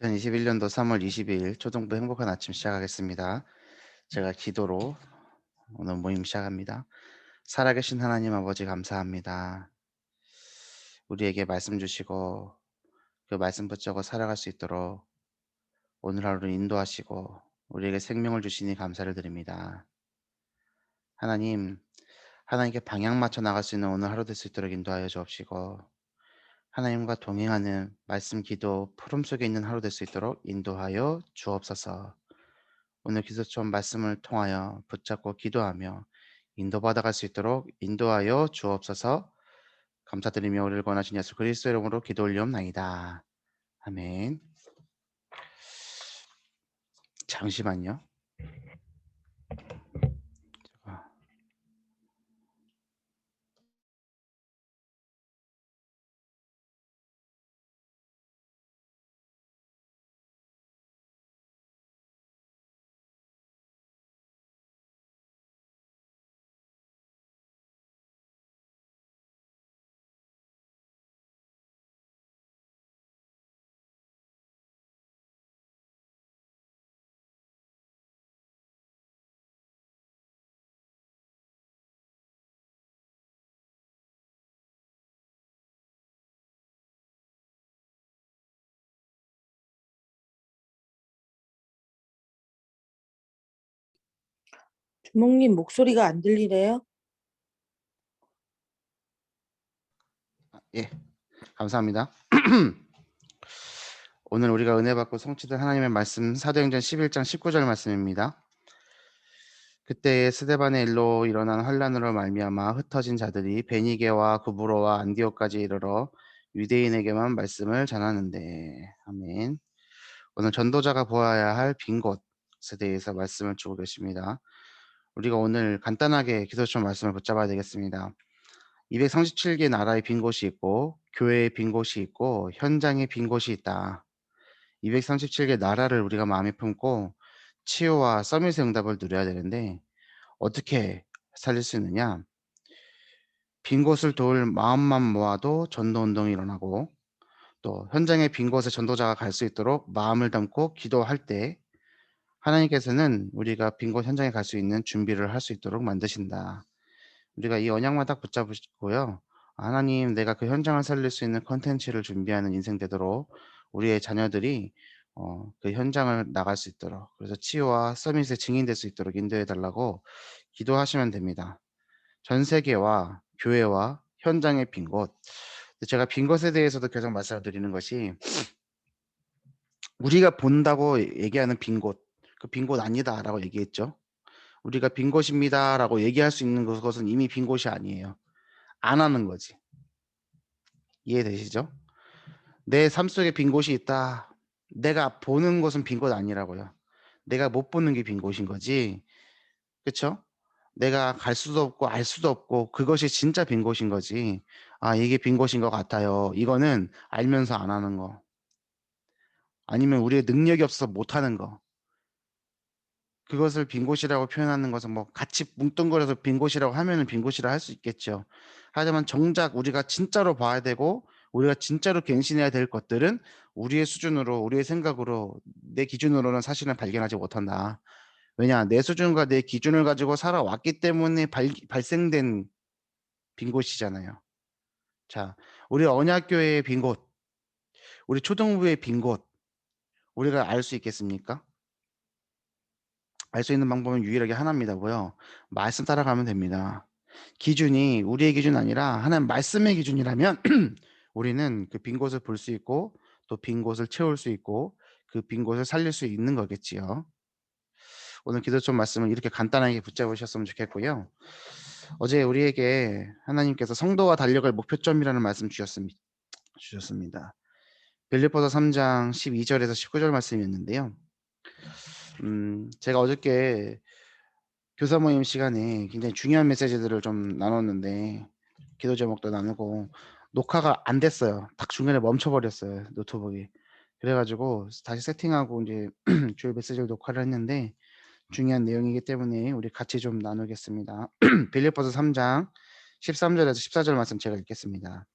2021년도 3월 22일 초등부 행복한 아침 시작하겠습니다. 제가 기도로 오늘 모임 시작합니다. 살아계신 하나님 아버지 감사합니다. 우리에게 말씀 주시고 그 말씀 붙잡고 살아갈 수 있도록 오늘 하루를 인도하시고 우리에게 생명을 주시니 감사를 드립니다. 하나님, 하나님께 방향 맞춰 나갈 수 있는 오늘 하루 될 수 있도록 인도하여 주옵시고 하나님과 동행하는 말씀 기도 푸름 속에 있는 하루 될 수 있도록 인도하여 주옵소서. 오늘 기도처럼 말씀을 통하여 붙잡고 기도하며 인도받아갈 수 있도록 인도하여 주옵소서. 감사드리며 우리를 권하신 예수 그리스도 이름으로 기도 올리옵나이다. 아멘. 잠시만요. 제가 주목님 목소리가 안 들리래요? 예, 감사합니다. 오늘 우리가 은혜 받고 성취된 하나님의 말씀 사도행전 11장 19절 말씀입니다. 그때에 스데반의 일로 일어난 환란으로 말미암아 흩어진 자들이 베니게와 구브로와 안디오까지 이르러 유대인에게만 말씀을 전하는데. 아멘. 오늘 전도자가 보아야 할 빈 곳에 대해서 말씀을 주고 계십니다. 우리가 오늘 간단하게 기도처럼 말씀을 붙잡아야 되겠습니다. 237개 나라의 빈 곳이 있고 교회의 빈 곳이 있고 현장의 빈 곳이 있다. 237개 나라를 우리가 마음에 품고 치유와 서밋의 응답을 누려야 되는데 어떻게 살릴 수 있느냐? 빈 곳을 도울 마음만 모아도 전도 운동이 일어나고 또 현장의 빈 곳에 전도자가 갈 수 있도록 마음을 담고 기도할 때 하나님께서는 우리가 빈 곳 현장에 갈 수 있는 준비를 할 수 있도록 만드신다. 우리가 이 언약만 딱 붙잡으시고요. 하나님, 내가 그 현장을 살릴 수 있는 컨텐츠를 준비하는 인생 되도록 우리의 자녀들이 그 현장을 나갈 수 있도록, 그래서 치유와 서밋의 증인될 수 있도록 인도해 달라고 기도하시면 됩니다. 전 세계와 교회와 현장의 빈 곳. 제가 빈 곳에 대해서도 계속 말씀을 드리는 것이 우리가 본다고 얘기하는 빈 곳, 그 빈 곳 아니다라고 얘기했죠. 우리가 빈 곳입니다라고 얘기할 수 있는 것은 이미 빈 곳이 아니에요. 안 하는 거지. 이해되시죠? 내 삶 속에 빈 곳이 있다. 내가 보는 것은 빈 곳 아니라고요. 내가 못 보는 게 빈 곳인 거지. 그쵸? 내가 갈 수도 없고 알 수도 없고 그것이 진짜 빈 곳인 거지. 아, 이게 빈 곳인 것 같아요. 이거는 알면서 안 하는 거. 아니면 우리의 능력이 없어서 못 하는 거. 그것을 빈 곳이라고 표현하는 것은 뭐 같이 뭉뚱그려서 빈 곳이라고 하면은 빈 곳이라 할 수 있겠죠. 하지만 정작 우리가 진짜로 봐야 되고 우리가 진짜로 갱신해야 될 것들은 우리의 수준으로 우리의 생각으로 내 기준으로는 사실은 발견하지 못한다. 왜냐? 내 수준과 내 기준을 가지고 살아왔기 때문에 발생된 빈 곳이잖아요. 자, 우리 언약교회의 빈 곳, 우리 초등부의 빈 곳, 우리가 알 수 있겠습니까? 알 수 있는 방법은 유일하게 하나입니다. 뭐요? 말씀 따라가면 됩니다. 기준이 우리의 기준 아니라 하나님 말씀의 기준이라면 우리는 그 빈 곳을 볼 수 있고 또 빈 곳을 채울 수 있고 그 빈 곳을 살릴 수 있는 거겠지요. 오늘 기도처럼 말씀을 이렇게 간단하게 붙잡으셨으면 좋겠고요. 어제 우리에게 하나님께서 성도와 달려갈 목표점이라는 말씀 주셨습니다. 빌립보서 3장 12절에서 19절 말씀이었는데요. 제가 어저께 교사 모임 시간에 굉장히 중요한 메시지들을 좀 나눴는데 기도 제목도 나누고 녹화가 안 됐어요. 딱 중간에 멈춰버렸어요, 노트북이. 그래가지고 다시 세팅하고 이제 주요 메시지를 녹화를 했는데 중요한 내용이기 때문에 우리 같이 좀 나누겠습니다. 빌립보서 3장 13절에서 14절 말씀 제가 읽겠습니다.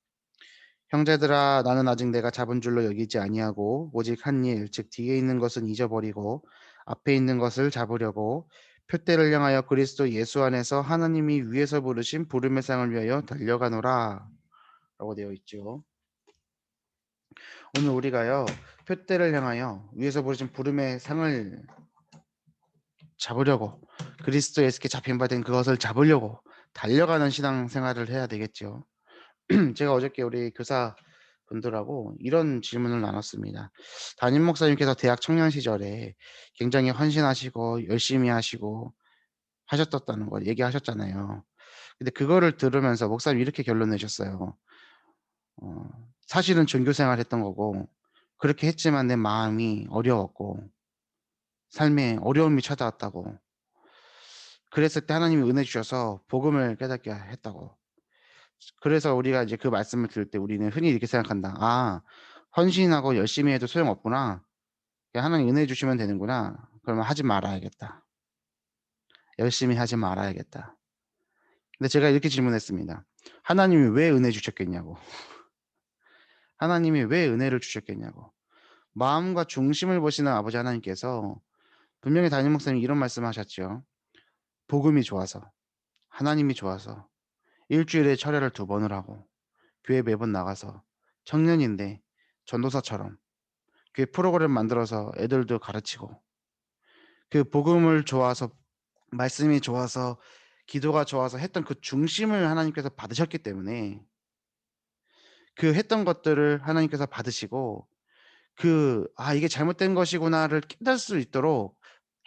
형제들아 나는 아직 내가 잡은 줄로 여기지 아니하고 오직 한 일 즉 뒤에 있는 것은 잊어버리고 앞에 있는 것을 잡으려고 표대를 향하여 그리스도 예수 안에서 하나님이 위에서 부르신 부름의 상을 위하여 달려가노라 라고 되어 있죠. 오늘 우리가요 표대를 향하여 위에서 부르신 부름의 상을 잡으려고 그리스도 예수께 잡힌 바 된 그것을 잡으려고 달려가는 신앙생활을 해야 되겠죠. 제가 어저께 우리 교사 분들하고 이런 질문을 나눴습니다. 담임 목사님께서 대학 청년 시절에 굉장히 헌신하시고 열심히 하시고 하셨었다는 걸 얘기하셨잖아요. 근데 그거를 들으면서 목사님이 이렇게 결론 내셨어요. 어, 사실은 종교 생활했던 거고 그렇게 했지만 내 마음이 어려웠고 삶에 어려움이 찾아왔다고. 그랬을 때 하나님이 은혜 주셔서 복음을 깨닫게 했다고. 그래서 우리가 이제 그 말씀을 들을 때 우리는 흔히 이렇게 생각한다. 아, 헌신하고 열심히 해도 소용없구나. 그냥 하나님 은혜 주시면 되는구나. 그러면 하지 말아야겠다. 열심히 하지 말아야겠다. 근데 제가 이렇게 질문했습니다. 하나님이 왜 은혜 주셨겠냐고. 하나님이 왜 은혜를 주셨겠냐고. 마음과 중심을 보시는 아버지 하나님께서 분명히 담임 목사님이 이런 말씀하셨죠. 복음이 좋아서, 하나님이 좋아서 일주일에 철회를 2번을 하고 교회 매번 나가서 청년인데 전도사처럼 교회 프로그램 만들어서 애들도 가르치고 그 복음을 좋아서 말씀이 좋아서 기도가 좋아서 했던 그 중심을 하나님께서 받으셨기 때문에 그 했던 것들을 하나님께서 받으시고 이게 잘못된 것이구나를 깨달을 수 있도록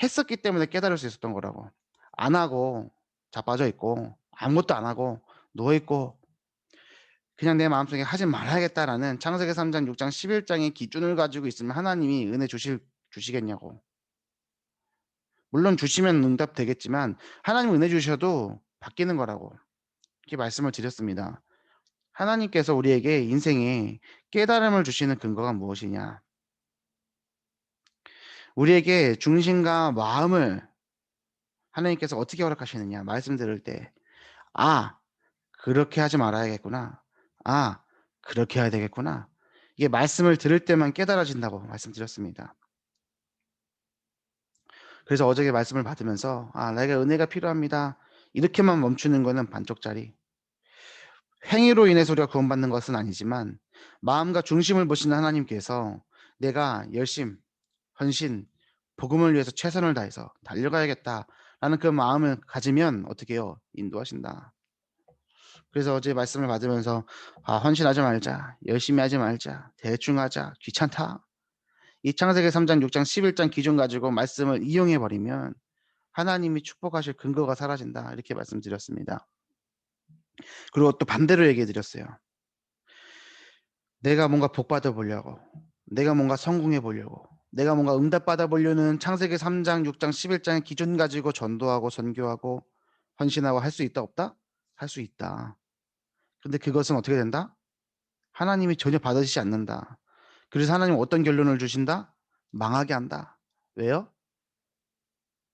했었기 때문에 깨달을 수 있었던 거라고. 안 하고 자빠져 있고 아무것도 안 하고 누워 있고 그냥 내 마음속에 '하지 말아야겠다.'라는 창세기 3장 6장 11 장의 기준을 가지고 있으면 하나님이 은혜 주시겠냐고. 물론 주시면 응답되겠지만 하나님 은혜 주셔도 바뀌는 거라고 이렇게 말씀을 드렸습니다. 하나님께서 우리에게 인생에 깨달음을 주시는 근거가 무엇이냐? 우리에게 중심과 마음을 하나님께서 어떻게 허락하시느냐? 말씀 들을 때 '아 그렇게 하지 말아야겠구나. 아 그렇게 해야 되겠구나.' 이게 말씀을 들을 때만 깨달아진다고 말씀드렸습니다. 그래서 어저께 말씀을 받으면서 '아 내가 은혜가 필요합니다.' 이렇게만 멈추는 거는 반쪽짜리. 행위로 인해서 우리가 구원받는 것은 아니지만 마음과 중심을 보시는 하나님께서 '내가 열심, 헌신, 복음을 위해서 최선을 다해서 달려가야겠다.'라는 그 마음을 가지면 어떻게 해요? 인도하신다. 그래서 어제 말씀을 받으면서 '아 헌신하지 말자. 열심히 하지 말자. 대충 하자. 귀찮다.' 이 창세기 3장 6장 11장 기준 가지고 말씀을 이용해 버리면 하나님이 축복하실 근거가 사라진다. 이렇게 말씀드렸습니다. 그리고 또 반대로 얘기해 드렸어요. 내가 뭔가 복 받아 보려고, 내가 뭔가 성공해 보려고, 내가 뭔가 응답받아 보려는 창세기 3장 6장 11 장의 기준 가지고 전도하고 선교하고 헌신하고 할 수 있다 없다? 할 수 있다. 근데 그것은 어떻게 된다? 하나님이 전혀 받으시지 않는다. 그래서 하나님은 어떤 결론을 주신다? 망하게 한다. 왜요?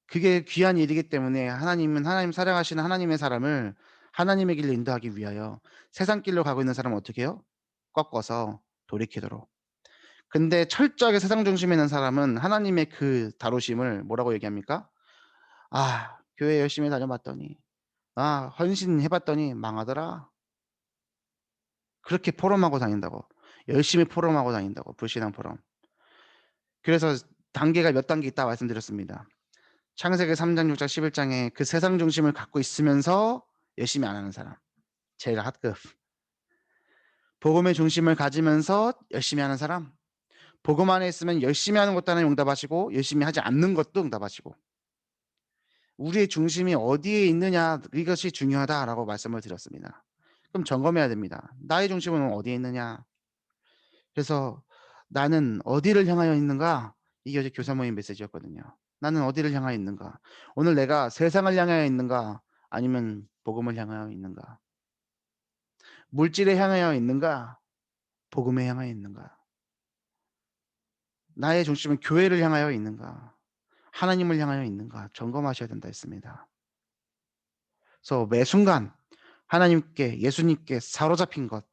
그게 귀한 일이기 때문에 하나님은 하나님 사랑하시는 하나님의 사람을 하나님의 길로 인도하기 위하여 세상 길로 가고 있는 사람은 어떻게 해요? 꺾어서 돌이키도록. 근데 철저하게 세상 중심에 있는 사람은 하나님의 그 다루심을 뭐라고 얘기합니까? "아 교회 열심히 다녀봤더니 헌신해 봤더니 망하더라." 그렇게 포럼하고 다닌다고. 열심히 포럼하고 다닌다고, 불신앙 포럼. 그래서 단계가 몇 단계 있다 말씀드렸습니다. 창세기 3장 6장 11 장에 그 세상 중심을 갖고 있으면서 열심히 안 하는 사람. 제일 핫급. 복음의 중심을 가지면서 열심히 하는 사람. 복음 안에 있으면 열심히 하는 것도 하나님 응답하시고 열심히 하지 않는 것도 응답하시고. 우리의 중심이 어디에 있느냐 이것이 중요하다라고 말씀을 드렸습니다. 그럼 점검해야 됩니다. 나의 중심은 어디에 있느냐? 그래서 '나는 어디를 향하여 있는가?' 이게 어제 교사 모임 메시지였거든요. '나는 어디를 향하여 있는가?' 오늘 내가 세상을 향하여 있는가 아니면 복음을 향하여 있는가? 물질에 향하여 있는가 복음에 향하여 있는가? 나의 중심은 교회를 향하여 있는가 하나님을 향하여 있는가 점검하셔야 된다 했습니다. 그래서 매 순간 하나님께 예수님께 사로잡힌 것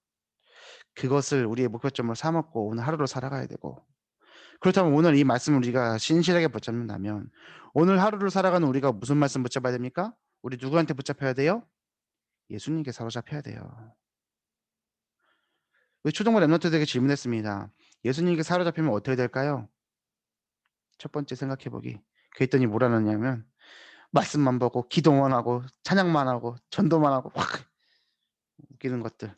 그것을 우리의 목표점으로 삼았고 오늘 하루를 살아가야 되고, 그렇다면 오늘 이 말씀을 우리가 신실하게 붙잡는다면 오늘 하루를 살아가는 우리가 무슨 말씀 붙잡아야 됩니까? 우리 누구한테 붙잡혀야 돼요? 예수님께 사로잡혀야 돼요. 우리 초등부 랩런트들에게 질문했습니다. 예수님께 사로잡히면 어떻게 될까요? 첫 번째 생각해 보기. 그랬더니 뭐라느냐면 말씀만 보고 기도만 하고 찬양만 하고 전도만 하고 확 웃기는 것들.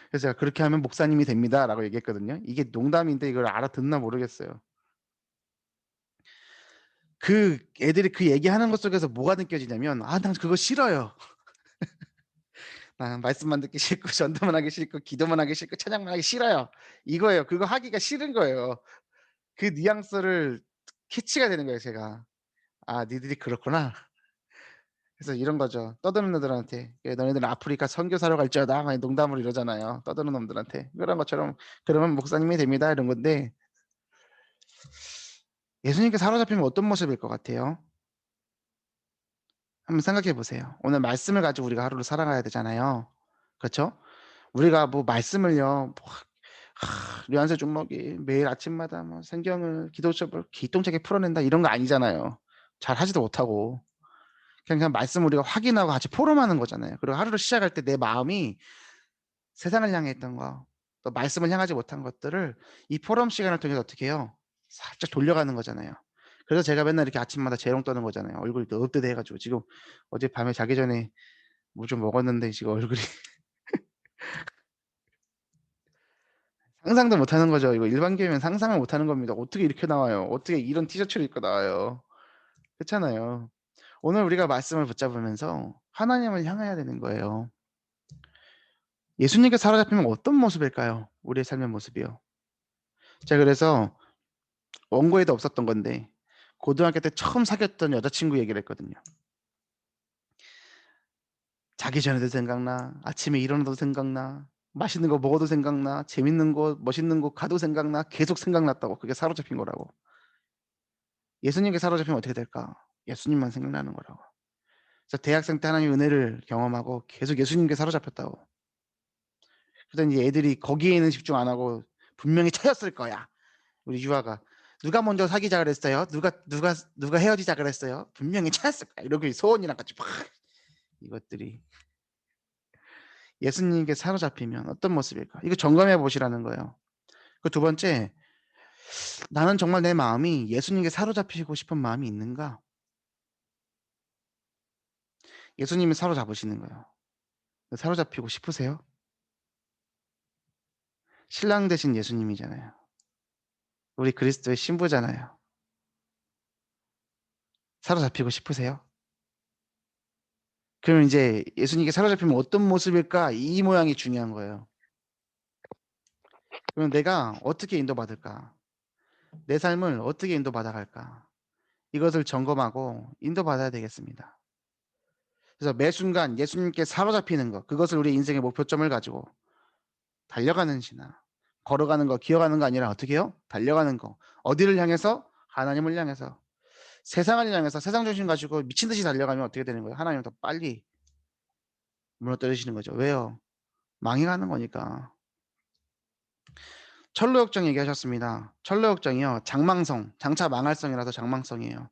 그래서 제가 그렇게 하면 목사님이 됩니다라고 얘기했거든요. 이게 농담인데 이걸 알아듣나 모르겠어요. 그 애들이 그 얘기하는 것 속에서 뭐가 느껴지냐면 난 그거 싫어요. 난 말씀만 듣기 싫고 전도만 하기 싫고 기도만 하기 싫고 찬양만 하기 싫어요. 이거예요. 그거 하기가 싫은 거예요. 그 뉘앙스를 캐치가 되는 거예요, 제가. '아 니들이 그렇구나.' 그래서 이런 거죠. 떠드는 애들한테 "너네들은 아프리카 선교사로 갈지어다." 막 농담으로 이러잖아요, 떠드는 놈들한테. 그런 것처럼 "그러면 목사님이 됩니다." 이런 건데, 예수님께 사로잡히면 어떤 모습일 것 같아요? 한번 생각해 보세요. 오늘 말씀을 가지고 우리가 하루를 살아가야 되잖아요. 그렇죠? 우리가 뭐 말씀을요, 뭐 류한세 종목이 매일 아침마다 뭐 성경을 기도책을 기똥차게 풀어낸다 이런 거 아니잖아요. 잘하지도 못하고. 그냥 말씀 우리가 확인하고 같이 포럼하는 거잖아요. 그리고 하루를 시작할 때 내 마음이 세상을 향해 있던 거, 또 말씀을 향하지 못한 것들을 이 포럼 시간을 통해서 어떻게 해요? 살짝 돌려가는 거잖아요. 그래서 제가 맨날 이렇게 아침마다 재롱 떠는 거잖아요. 얼굴이 뜨뜻해 가지고 지금 어젯밤에 자기 전에 뭐 좀 먹었는데 지금 얼굴이 상상도 못 하는 거죠. 이거 일반계면 상상을 못 하는 겁니다. 어떻게 이렇게 나와요? 어떻게 이런 티셔츠를 입고 나와요? 그렇잖아요. 오늘 우리가 말씀을 붙잡으면서 하나님을 향해야 되는 거예요. 예수님께 사로잡히면 어떤 모습일까요? 우리의 삶의 모습이요. 제가 그래서 원고에도 없었던 건데 고등학교 때 처음 사귀었던 여자친구 얘기를 했거든요. 자기 전에도 생각나. 아침에 일어나도 생각나. 맛있는 거 먹어도 생각나. 재밌는 곳, 멋있는 곳 가도 생각나. 계속 생각났다고. 그게 사로잡힌 거라고. 예수님께 사로잡히면 어떻게 될까? 예수님만 생각나는 거라고. 그래서 대학생 때 하나님의 은혜를 경험하고 계속 예수님께 사로잡혔다고. 그러더니 애들이 거기에는 집중 안 하고 분명히 차였을 거야. 우리 유아가 "누가 먼저 사귀자 그랬어요? 누가 헤어지자 그랬어요? 분명히 차였을 거야." 이러고 소원이랑 같이 막 이것들이 예수님께 사로잡히면 어떤 모습일까? 이거 점검해 보시라는 거예요. 그 두 번째, 나는 정말 내 마음이 예수님께 사로잡히고 싶은 마음이 있는가? 예수님이 사로잡으시는 거예요. 사로잡히고 싶으세요? 신랑 되신 예수님이잖아요. 우리 그리스도의 신부잖아요. 사로잡히고 싶으세요? 그럼 이제 예수님께 사로잡히면 어떤 모습일까? 이 모양이 중요한 거예요. 그럼 내가 어떻게 인도받을까? 내 삶을 어떻게 인도받아 갈까? 이것을 점검하고 인도받아야 되겠습니다. 그래서 매 순간 예수님께 사로잡히는 것, 그것을 우리 인생의 목표점을 가지고 달려가는 신앙. 걸어가는 거, 기어가는 거 아니라 어떻게 해요? 달려가는 거. 어디를 향해서? 하나님을 향해서. 세상을 향해서 세상 중심 가지고 미친 듯이 달려가면 어떻게 되는 거예요? 하나님은 더 빨리 무너뜨리시는 거죠. 왜요? 망해가는 거니까. 철로역정 얘기하셨습니다. 철로역정이요, 장망성, 장차 망할 성이라서 장망성이에요.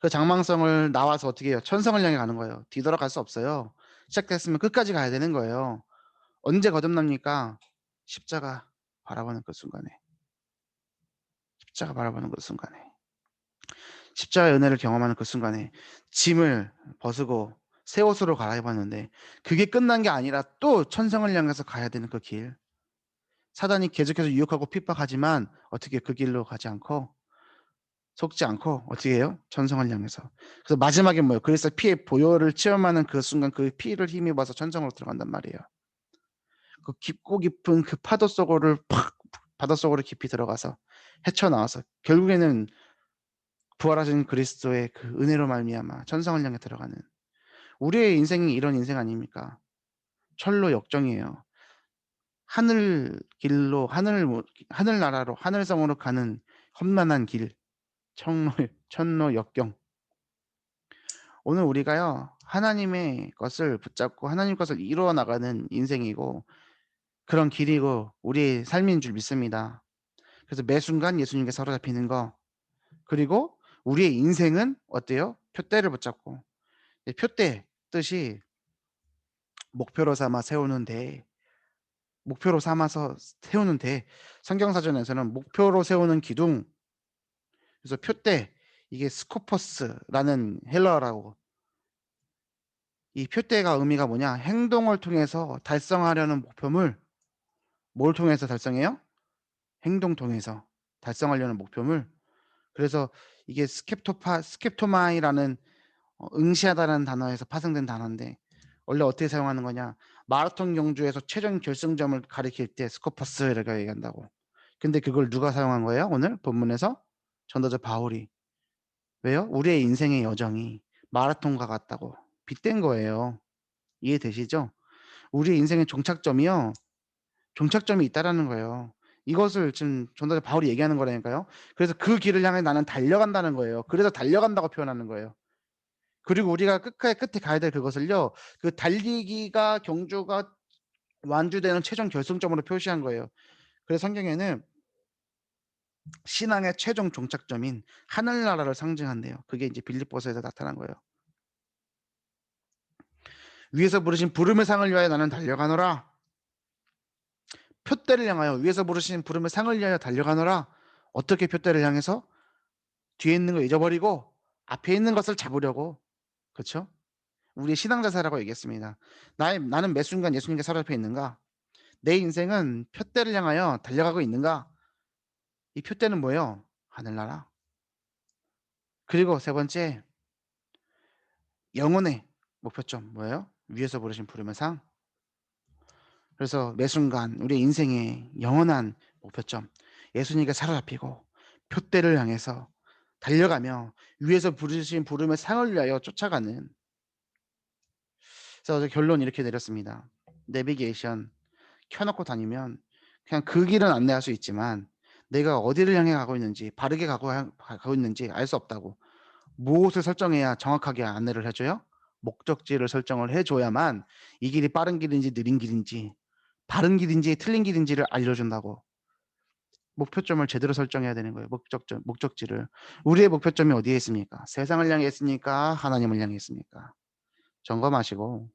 그 장망성을 나와서 어떻게 해요? 천성을 향해 가는 거예요. 뒤돌아갈 수 없어요. 시작됐으면 끝까지 가야 되는 거예요. 언제 거듭납니까? 십자가 바라보는 그 순간에. 십자가 바라보는 그 순간에. 십자가의 은혜를 경험하는 그 순간에 짐을 벗고 새 옷으로 갈아입었는데 그게 끝난 게 아니라 또 천성을 향해서 가야 되는 그 길. 사단이 계속해서 유혹하고 핍박하지만 어떻게 그 길로 가지 않고 속지 않고 어떻게 해요? 천성을 향해서. 그래서 마지막에 뭐예요? 그리스도의 피의 보혈을 체험하는 그 순간 그 피를 힘입어서 천성으로 들어간단 말이에요. 그 깊고 깊은 그 파도 속으로 팍 바다 속으로 깊이 들어가서 헤쳐나와서 결국에는 부활하신 그리스도의 그 은혜로 말미암아 천성을 향해 들어가는, 우리의 인생이 이런 인생 아닙니까? 철로 역정이에요. 하늘 길로 하늘나라로 하늘성으로 가는 험난한 길, 천로 역경. 오늘 우리가요, 하나님의 것을 붙잡고 하나님 것을 이루어 나가는 인생이고 그런 길이고 우리의 삶인 줄 믿습니다. 그래서 매 순간 예수님께 사로잡히는 거. 그리고 우리의 인생은 어때요? 표대를 붙잡고. 표대 뜻이 목표로 삼아 세우는데 목표로 삼아서 세우는데 성경사전에서는 목표로 세우는 기둥 그래서 표대 이게 스코퍼스라는 헬라어라고 이 표대가 의미가 뭐냐 행동을 통해서 달성하려는 목표물 뭘 통해서 달성해요? 행동 통해서 달성하려는 목표물 그래서 이게 스캡토마이라는 응시하다라는 단어에서 파생된 단어인데 원래 어떻게 사용하는 거냐 마라톤 경주에서 최종 결승점을 가리킬 때 스코퍼스라고 얘기한다고 근데 그걸 누가 사용한 거예요 오늘 본문에서 전도자 바울이 왜요 우리의 인생의 여정이 마라톤과 같다고 빗댄 거예요 이해되시죠 우리의 인생의 종착점이요 종착점이 있다라는 거예요 이것을 지금 전도자 바울이 얘기하는 거라니까요 그래서 그 길을 향해 나는 달려간다는 거예요 그래서 달려간다고 표현하는 거예요 그리고 우리가 끝에 가야 될 그것을요. 그 달리기가 경주가 완주되는 최종 결승점으로 표시한 거예요. 그래서 성경에는 신앙의 최종 종착점인 하늘나라를 상징한대요. 그게 이제 빌립보서에서 나타난 거예요. 위에서 부르신 부름의 상을 위하여 나는 달려가노라. 표대를 향하여 위에서 부르신 부름의 상을 위하여 달려가노라. 어떻게 표대를 향해서 뒤에 있는 거 잊어버리고 앞에 있는 것을 잡으려고 그렇죠? 우리의 신앙 자세라고 얘기했습니다. 나는 매 순간 예수님께 사로잡혀 있는가? 내 인생은 표대를 향하여 달려가고 있는가? 이 표대는 뭐예요? 하늘나라. 그리고 세 번째, 영혼의 목표점 뭐예요? 위에서 부르신 부름의 상. 그래서 매 순간 우리의 인생의 영원한 목표점 예수님께 사로잡히고 표대를 향해서 달려가며 위에서 부르신 부름의 상을 위하여 쫓아가는 그래서 어제 결론 이렇게 내렸습니다. 내비게이션 켜놓고 다니면 그냥 그 길은 안내할 수 있지만 내가 어디를 향해 가고 있는지 바르게 가고 있는지 알 수 없다고. 무엇을 설정해야 정확하게 안내를 해줘요? 목적지를 설정을 해줘야만 이 길이 빠른 길인지 느린 길인지 바른 길인지 틀린 길인지를 알려준다고. 목표점을 제대로 설정해야 되는 거예요. 목적지를. 우리의 목표점이 어디에 있습니까? 세상을 향해 있습니까? 하나님을 향해 있습니까? 점검하시고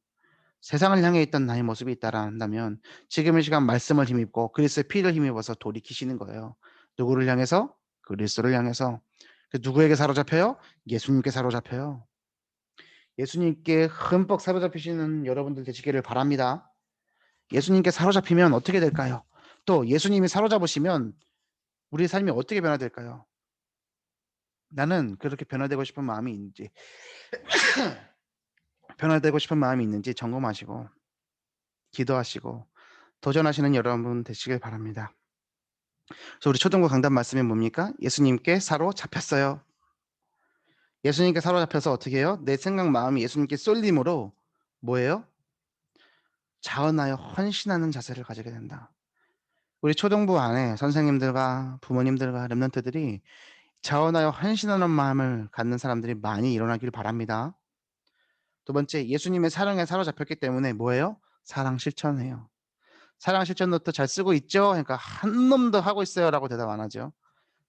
세상을 향해 있던 나의 모습이 있다라 한다면 지금 이 시간 말씀을 힘입고 그리스도의 피를 힘입어서 돌이키시는 거예요. 누구를 향해서? 그리스도를 향해서. 그 누구에게 사로잡혀요? 예수님께 사로잡혀요. 예수님께 흠뻑 사로잡히시는 여러분들 되시기를 바랍니다. 예수님께 사로잡히면 어떻게 될까요? 또 예수님이 사로잡으시면 우리 삶이 어떻게 변화될까요? 나는 그렇게 변화되고 싶은 마음이 있는지 변화되고 싶은 마음이 있는지 점검하시고 기도하시고 도전하시는 여러분 되시길 바랍니다. 그래서 우리 초등부 강단 말씀이 뭡니까? 예수님께 사로잡혔어요. 예수님께 사로잡혀서 어떻게 해요? 내 생각 마음이 예수님께 쏠림으로 뭐예요? 자원하여 헌신하는 자세를 가지게 된다. 우리 초등부 안에 선생님들과 부모님들과 랩런트들이 자원하여 헌신하는 마음을 갖는 사람들이 많이 일어나길 바랍니다. 두 번째, 예수님의 사랑에 사로잡혔기 때문에 뭐예요? 사랑 실천해요. 사랑 실천 노트 잘 쓰고 있죠? 그러니까 한 놈도 하고 있어요라고 대답 안 하죠.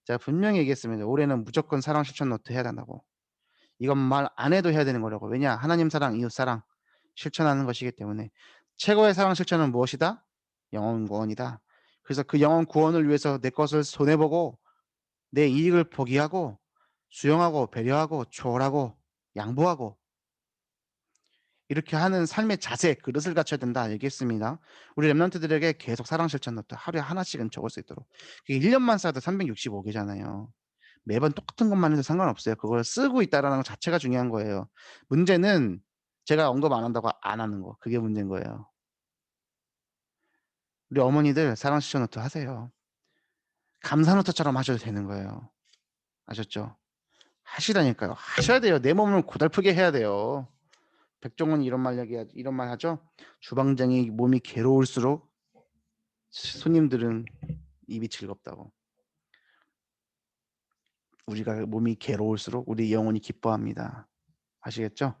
제가 분명히 얘기했습니다. 올해는 무조건 사랑 실천 노트 해야 된다고. 이건 말 안 해도 해야 되는 거라고. 왜냐? 하나님 사랑, 이웃 사랑 실천하는 것이기 때문에 최고의 사랑 실천은 무엇이다? 영혼 구원이다. 그래서 그 영혼 구원을 위해서 내 것을 손해보고 내 이익을 포기하고 수용하고 배려하고 초월하고 양보하고 이렇게 하는 삶의 자세, 그릇을 갖춰야 된다 얘기했습니다. 우리 랩런트들에게 계속 사랑 실천 노트 하루에 하나씩은 적을 수 있도록. 그게 1년만 쌓아도 365개잖아요. 매번 똑같은 것만 해도 상관없어요. 그걸 쓰고 있다라는 것 자체가 중요한 거예요. 문제는 제가 언급 안 한다고 안 하는 거. 그게 문제인 거예요. 우리 어머니들 사랑 실천 노트 하세요. 감사 노트처럼 하셔도 되는 거예요. 아셨죠? 하시라니까요. 하셔야 돼요. 내 몸을 고달프게 해야 돼요. 백종원이 이런 말 하죠. 주방장이 몸이 괴로울수록 손님들은 입이 즐겁다고. 우리가 몸이 괴로울수록 우리 영혼이 기뻐합니다. 아시겠죠?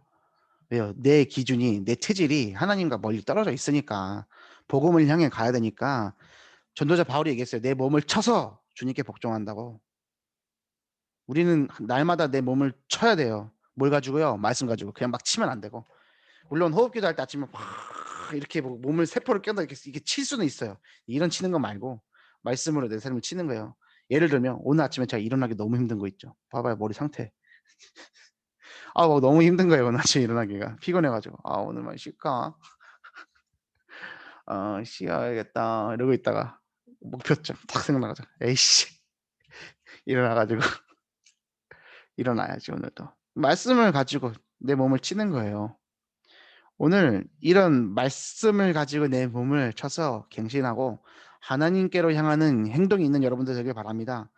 왜요? 내 기준이 내 체질이 하나님과 멀리 떨어져 있으니까 복음을 향해 가야 되니까 전도자 바울이 얘기했어요. 내 몸을 쳐서 주님께 복종한다고. 우리는 날마다 내 몸을 쳐야 돼요. 뭘 가지고요? 말씀 가지고. 그냥 막 치면 안 되고. 물론 호흡기도 할 때 아침에 막 이렇게 뭐 몸을 세포를 껴서 이렇게 칠 수는 있어요. 이런 치는 거 말고 말씀으로 내 삶을 치는 거예요. 예를 들면 오늘 아침에 제가 일어나기 너무 힘든 거 있죠. 봐봐요, 머리 상태. 뭐 너무 힘든 거예요, 오늘 아침에 일어나기가. 피곤해 가지고. '오늘만 쉴까? 쉬어야겠다.' 이러고 있다가 목표점 딱 생각나 가지고 '에이씨.' 일어나 가지고 일어나야지 오늘도. 말씀을 가지고 내 몸을 치는 거예요. 오늘 이런 말씀을 가지고 내 몸을 쳐서 갱신하고 하나님께로 향하는 행동이 있는 여러분들 되길 바랍니다.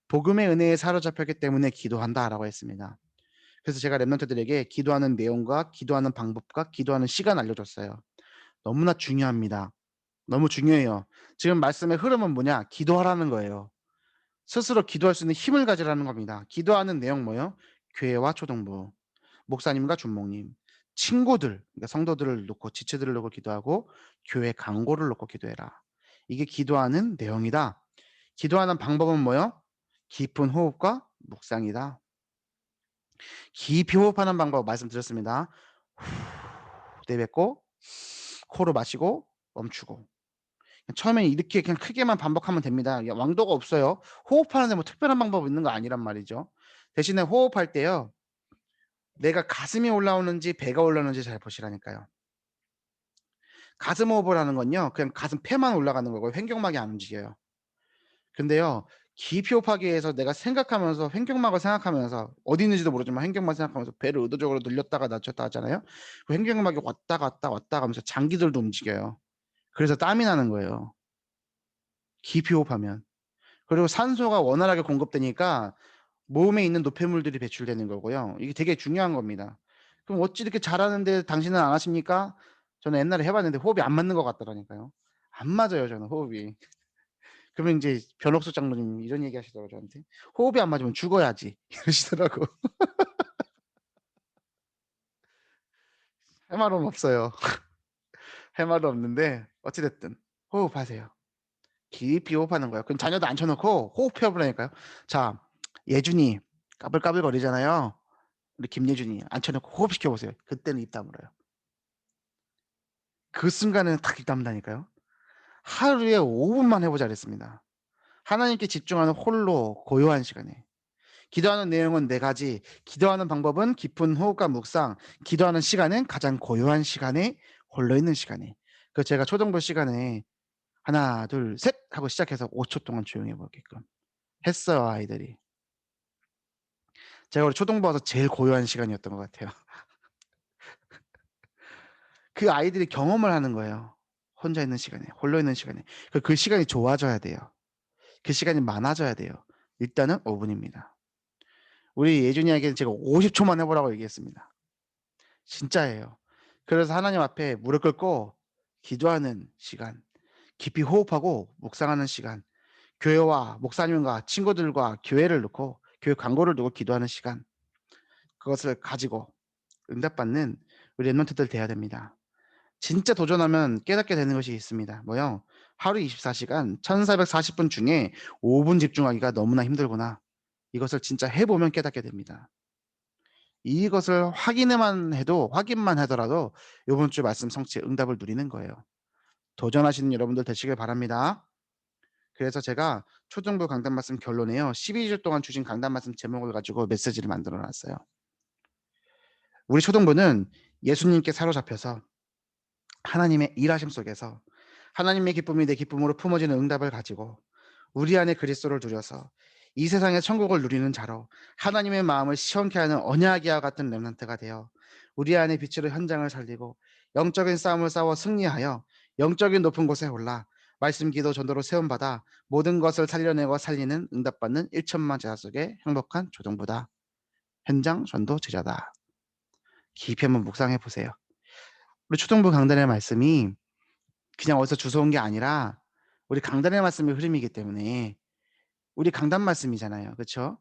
"복음의 은혜에 사로잡혔기 때문에 기도한다."라고 했습니다. 그래서 제가 랩런트들에게 기도하는 내용과 기도하는 방법과 기도하는 시간 알려줬어요. 너무나 중요합니다. 너무 중요해요. 지금 말씀의 흐름은 뭐냐? 기도하라는 거예요. 스스로 기도할 수 있는 힘을 가지라는 겁니다. 기도하는 내용 뭐예요? 교회와 초동부, 목사님과 준목님, 친구들, 그러니까 성도들을 놓고 지체들을 놓고 기도하고 교회 강고를 놓고 기도해라. 이게 기도하는 내용이다. 기도하는 방법은 뭐요? 깊은 호흡과 묵상이다. 깊이 호흡하는 방법 말씀드렸습니다. 내뱉고 코로 마시고 멈추고. 처음에 이렇게 그냥 크게만 반복하면 됩니다. 왕도가 없어요. 호흡하는데 뭐 특별한 방법이 있는 거 아니란 말이죠. 대신에 호흡할 때요. 내가 가슴이 올라오는지 배가 올라오는지 잘 보시라니까요. 가슴 호흡을 하는 건요. 그냥 가슴 폐만 올라가는 거고요. 횡격막이 안 움직여요. 근데요. 깊이 호흡하기 위해서 내가 생각하면서 횡격막을 생각하면서 어디 있는지도 모르지만 횡격막 생각하면서 배를 의도적으로 늘렸다가 낮췄다 하잖아요. 그 횡격막이 왔다 갔다 왔다 가면서 장기들도 움직여요. 그래서 땀이 나는 거예요. 깊이 호흡하면. 그리고 산소가 원활하게 공급되니까 몸에 있는 노폐물들이 배출되는 거고요. 이게 되게 중요한 겁니다. 그럼 "어찌 이렇게 잘하는데 당신은 안 하십니까?" 저는 옛날에 해 봤는데 호흡이 안 맞는 것 같더라니까요. 안 맞아요 저는 호흡이. 그러면 인제 변옥수 장로님이 이런 얘기 하시더라고요 저한테. "호흡이 안 맞으면 죽어야지." 이러시더라고. 할 말은 없어요. 할 말은 없는데 어찌 됐든 호흡하세요. 깊이 호흡하는 거예요. 그럼 자녀도 앉혀 놓고 호흡해 보라니까요. 자, 예준이 까불까불거리잖아요. 우리 김예준이 앉혀 놓고 호흡시켜 보세요. 그때는 입 다물어요. 그 순간에는 탁 입 다문다니까요. 하루에 5 분만 해 보자 그랬습니다. 하나님께 집중하는 홀로 고요한 시간에. 기도하는 내용은 4 가지, 기도하는 방법은 깊은 호흡과 묵상, 기도하는 시간은 가장 고요한 시간에 홀로 있는 시간에. 그 제가 초등부 시간에 "하나 둘 셋." 하고 시작해서 5초 동안 조용히 해 보게끔 했어요 아이들이. 제가 우리 초등부 와서 제일 고요한 시간이었던 것 같아요. 그 아이들이 경험을 하는 거예요. 혼자 있는 시간에, 홀로 있는 시간에. 그 시간이 좋아져야 돼요. 그 시간이 많아져야 돼요. 일단은 5 분입니다. 우리 예준이에게는 제가 50 초만 해 보라고 얘기했습니다. 진짜예요. 그래서 하나님 앞에 무릎 꿇고 기도하는 시간, 깊이 호흡하고 묵상하는 시간, 교회와 목사님과 친구들과 교회를 놓고 교회 광고를 두고 기도하는 시간, 그것을 가지고 응답받는 우리 랩런트들 돼야 됩니다. 진짜 도전하면 깨닫게 되는 것이 있습니다. 뭐요? 하루 24 시간 1440분 중에 5분 집중하기가 너무나 힘들구나. 이것을 진짜 해 보면 깨닫게 됩니다. 이것을 확인만 하더라도 요번 주 말씀 성취의 응답을 누리는 거예요. 도전하시는 여러분들 되시길 바랍니다. 그래서 제가 초등부 강단 말씀 결론에요. 12주 동안 주신 강단 말씀 제목을 가지고 메시지를 만들어 놨어요. 우리 초등부는 예수님께 사로잡혀서 하나님의 일하심 속에서 하나님의 기쁨이 내 기쁨으로 품어지는 응답을 가지고 우리 안에 그리스도를 누려서 이 세상의 천국을 누리는 자로 하나님의 마음을 시원케 하는 언약이와 같은 렘넌트가 되어 우리 안에 빛으로 현장을 살리고 영적인 싸움을 싸워 승리하여 영적인 높은 곳에 올라 말씀 기도 전도로 세움받아 모든 것을 살려내고 살리는 응답받는 1천만 제자 속의 행복한 조정부다. 현장 전도 제자다. 깊이 한번 묵상해 보세요. 우리 초등부 강단의 말씀이 그냥 어디서 주워온 게 아니라 우리 강단의 말씀의 흐름이기 때문에 우리 강단 말씀이잖아요. 그쵸?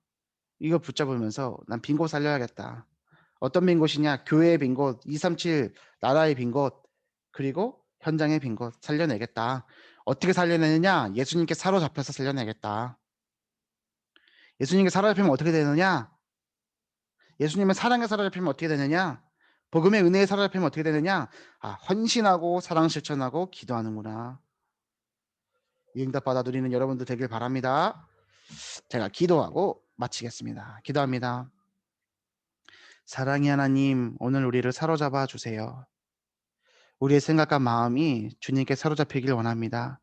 이거 붙잡으면서 '난 빈곳 살려야겠다. 어떤 빈 곳이냐? 교회의 빈 곳, 237 나라의 빈 곳, 그리고 현장의 빈 곳 살려내겠다. 어떻게 살려내느냐? 예수님께 사로잡혀서 살려내겠다. 예수님께 사로잡히면 어떻게 되느냐? 예수님의 사랑에 사로잡히면 어떻게 되느냐? 복음의 은혜에 사로잡히면 어떻게 되느냐? 아, 헌신하고 사랑 실천하고 기도하는구나. 이 응답 받아 누리는 여러분들 되길 바랍니다. 제가 기도하고 마치겠습니다. 기도합니다. 사랑의 하나님, 오늘 우리를 사로잡아 주세요. 우리의 생각과 마음이 주님께 사로잡히길 원합니다.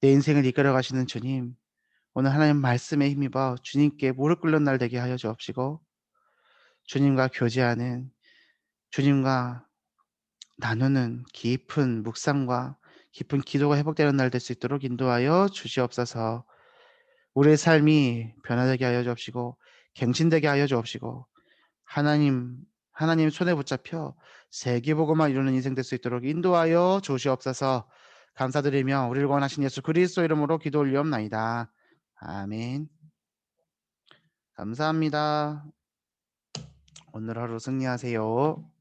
내 인생을 이끌어 가시는 주님, 오늘 하나님 말씀에 힘입어 주님께 무릎 꿇는 날 되게 하여 주옵시고, 주님과 교제하는, 주님과 나누는 깊은 묵상과 깊은 기도가 회복되는 날 될 수 있도록 인도하여 주시옵소서. 우리의 삶이 변화되게 하여 주옵시고 갱신되게 하여 주옵시고 하나님 손에 붙잡혀 세계복음화 이루는 인생 될 수 있도록 인도하여 주시옵소서. 감사드리며 우리를 원하신 예수 그리스도 이름으로 기도 올리옵나이다. 아멘. 감사합니다. 오늘 하루 승리하세요.